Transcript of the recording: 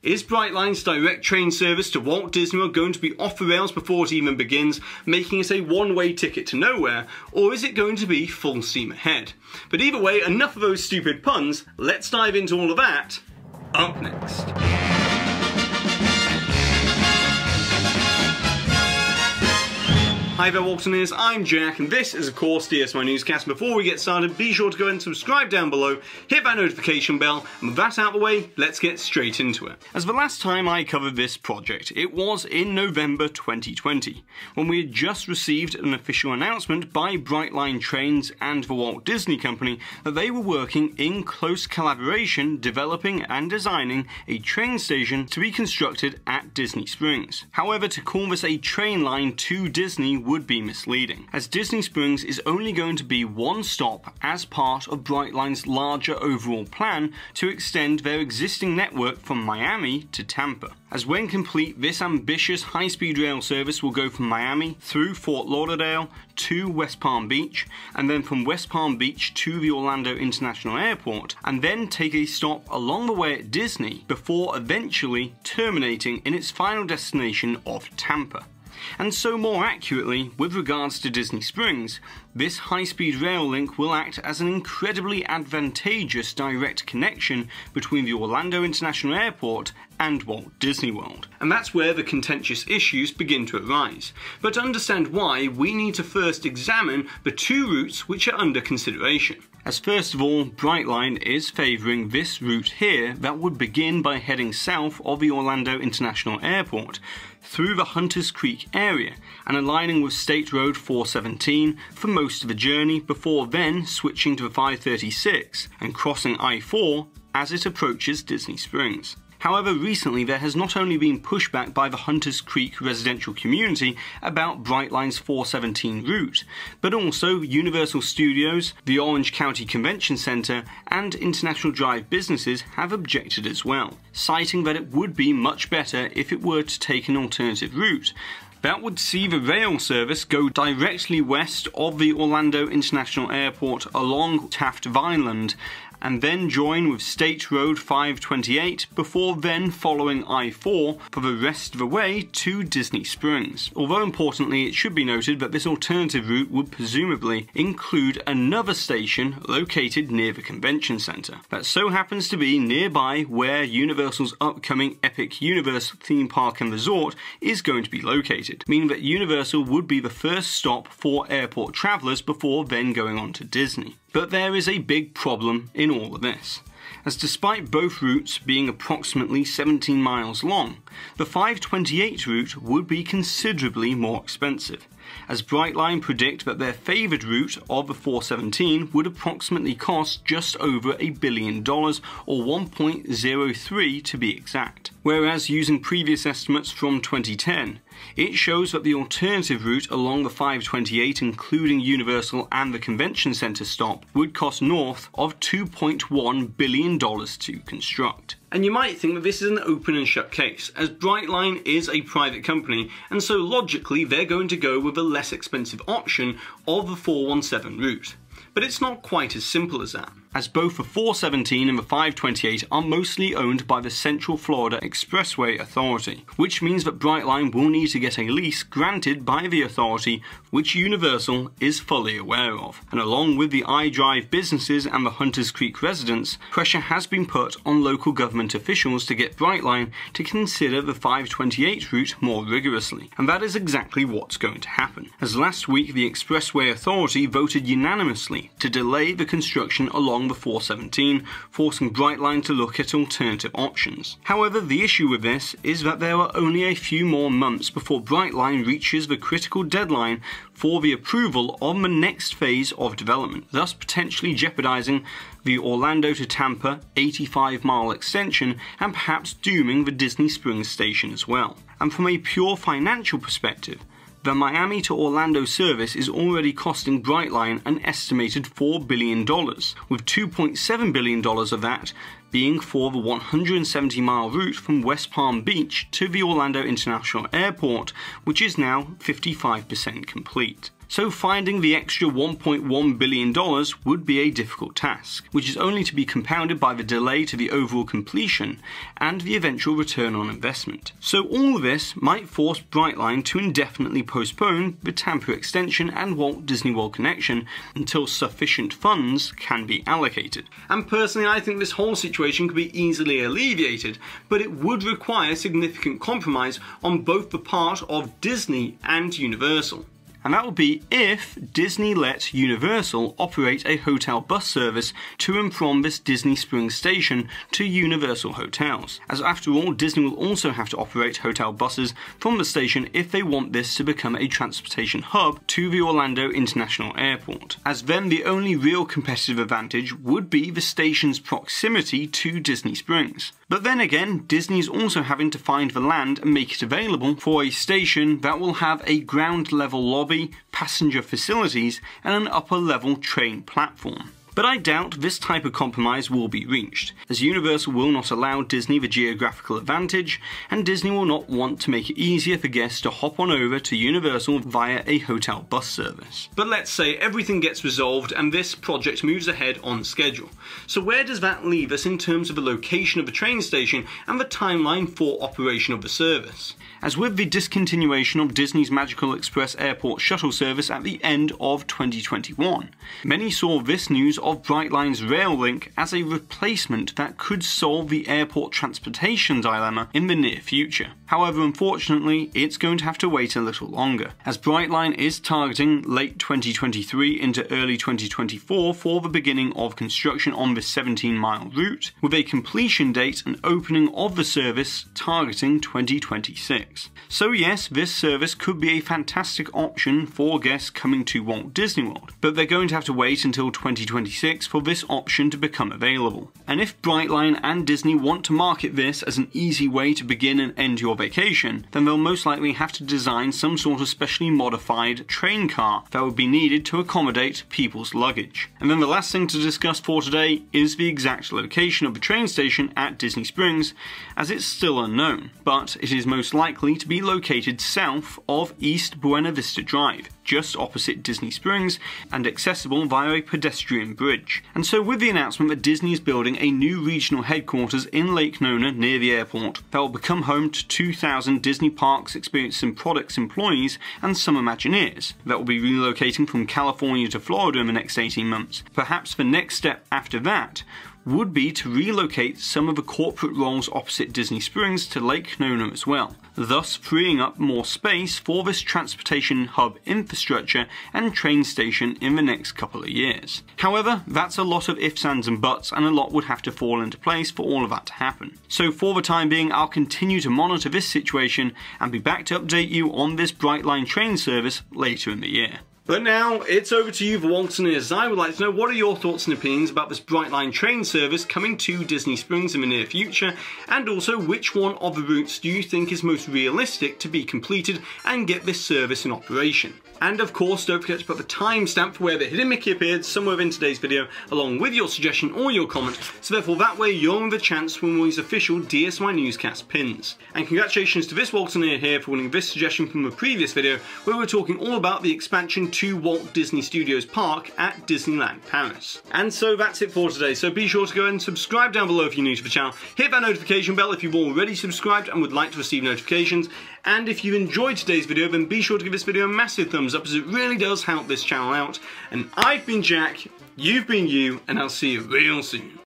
Is Brightline's direct train service to Walt Disney World going to be off the rails before it even begins, making it a one-way ticket to nowhere, or is it going to be full steam ahead? But either way, enough of those stupid puns, let's dive into all of that up next. Hi there Waltoneers, I'm Jack and this is of course DSNY Newscast. Before we get started, be sure to go and subscribe down below, hit that notification bell, and with that out of the way, let's get straight into it. As the last time I covered this project, it was in November 2020, when we had just received an official announcement by Brightline Trains and the Walt Disney Company that they were working in close collaboration developing and designing a train station to be constructed at Disney Springs. However, to call this a train line to Disney would be misleading, as Disney Springs is only going to be one stop as part of Brightline's larger overall plan to extend their existing network from Miami to Tampa. As when complete, this ambitious high-speed rail service will go from Miami through Fort Lauderdale to West Palm Beach, and then from West Palm Beach to the Orlando International Airport, and then take a stop along the way at Disney before eventually terminating in its final destination of Tampa. And so more accurately, with regards to Disney Springs, this high-speed rail link will act as an incredibly advantageous direct connection between the Orlando International Airport and Walt Disney World. And that's where the contentious issues begin to arise. But to understand why, we need to first examine the two routes which are under consideration. As first of all, Brightline is favouring this route here that would begin by heading south of the Orlando International Airport through the Hunters Creek area and aligning with State Road 417 for most of the journey before then switching to the 536 and crossing I-4 as it approaches Disney Springs. However, recently there has not only been pushback by the Hunters Creek residential community about Brightline's 417 route, but also Universal Studios, the Orange County Convention Center, and International Drive businesses have objected as well, citing that it would be much better if it were to take an alternative route that would see the rail service go directly west of the Orlando International Airport along Taft Vineland, and then join with State Road 528 before then following I-4 for the rest of the way to Disney Springs. Although importantly, it should be noted that this alternative route would presumably include another station located near the convention center that so happens to be nearby where Universal's upcoming Epic Universe theme park and resort is going to be located, meaning that Universal would be the first stop for airport travelers before then going on to Disney. But there is a big problem in all of this, as despite both routes being approximately 17 miles long, the 528 route would be considerably more expensive, as Brightline predict that their favoured route of the 417 would approximately cost just over $1 billion, or 1.03 to be exact. Whereas using previous estimates from 2010, it shows that the alternative route along the 528, including Universal and the Convention Center stop, would cost north of $2.1 billion to construct. And you might think that this is an open and shut case, as Brightline is a private company, and so logically they're going to go with the less expensive option of the 417 route. But it's not quite as simple as that, as both the 417 and the 528 are mostly owned by the Central Florida Expressway Authority, which means that Brightline will need to get a lease granted by the authority, which Universal is fully aware of. And along with the iDrive businesses and the Hunters Creek residents, pressure has been put on local government officials to get Brightline to consider the 528 route more rigorously. And that is exactly what's going to happen, as last week the Expressway Authority voted unanimously to delay the construction along the 417, forcing Brightline to look at alternative options. However, the issue with this is that there are only a few more months before Brightline reaches the critical deadline for the approval of the next phase of development, thus potentially jeopardizing the Orlando to Tampa 85-mile extension and perhaps dooming the Disney Springs station as well. And from a pure financial perspective, the Miami to Orlando service is already costing Brightline an estimated $4 billion, with $2.7 billion of that being for the 170-mile route from West Palm Beach to the Orlando International Airport, which is now 55% complete. So finding the extra $1.1 billion would be a difficult task, which is only to be compounded by the delay to the overall completion and the eventual return on investment. So all of this might force Brightline to indefinitely postpone the Tampa extension and Walt Disney World connection until sufficient funds can be allocated. And personally, I think this whole situation could be easily alleviated, but it would require significant compromise on both the part of Disney and Universal. And that would be if Disney let Universal operate a hotel bus service to and from this Disney Springs station to Universal hotels. As after all, Disney will also have to operate hotel buses from the station if they want this to become a transportation hub to the Orlando International Airport. As then the only real competitive advantage would be the station's proximity to Disney Springs. But then again, Disney is also having to find the land and make it available for a station that will have a ground level lobby, passenger facilities, and an upper level train platform. But I doubt this type of compromise will be reached, as Universal will not allow Disney the geographical advantage, and Disney will not want to make it easier for guests to hop on over to Universal via a hotel bus service. But let's say everything gets resolved and this project moves ahead on schedule. So where does that leave us in terms of the location of the train station and the timeline for operation of the service? As with the discontinuation of Disney's Magical Express airport shuttle service at the end of 2021, many saw this news of Brightline's rail link as a replacement that could solve the airport transportation dilemma in the near future. However, unfortunately, it's going to have to wait a little longer, as Brightline is targeting late 2023 into early 2024 for the beginning of construction on this 17-mile route, with a completion date and opening of the service targeting 2026. So yes, this service could be a fantastic option for guests coming to Walt Disney World, but they're going to have to wait until 2026 for this option to become available. And if Brightline and Disney want to market this as an easy way to begin and end your vacation, then they'll most likely have to design some sort of specially modified train car that would be needed to accommodate people's luggage. And then the last thing to discuss for today is the exact location of the train station at Disney Springs, as it's still unknown, but it is most likely to be located south of East Buena Vista Drive, just opposite Disney Springs, and accessible via a pedestrian bridge. And so with the announcement that Disney is building a new regional headquarters in Lake Nona near the airport that will become home to 2,000 Disney Parks, Experiences and Products employees and some Imagineers that will be relocating from California to Florida in the next 18 months, perhaps the next step after that would be to relocate some of the corporate roles opposite Disney Springs to Lake Nona as well, thus freeing up more space for this transportation hub infrastructure and train station in the next couple of years. However, that's a lot of ifs, ands and buts, and a lot would have to fall into place for all of that to happen. So for the time being, I'll continue to monitor this situation and be back to update you on this Brightline train service later in the year. But now, it's over to you, the Waltoneers. I would like to know, what are your thoughts and opinions about this Brightline train service coming to Disney Springs in the near future, and also which one of the routes do you think is most realistic to be completed and get this service in operation? And of course, don't forget to put the timestamp for where the hidden Mickey appeared somewhere in today's video, along with your suggestion or your comment, so therefore that way you're in the chance to win one of these official DSNY Newscast pins. And congratulations to this Waltoneer here for winning this suggestion from the previous video, where we're talking all about the expansion to Walt Disney Studios Park at Disneyland Paris. And so that's it for today, so be sure to go ahead and subscribe down below if you're new to the channel, hit that notification bell if you've already subscribed and would like to receive notifications, and if you enjoyed today's video then be sure to give this video a massive thumbs up, as it really does help this channel out. And I've been Jack, you've been you, and I'll see you real soon.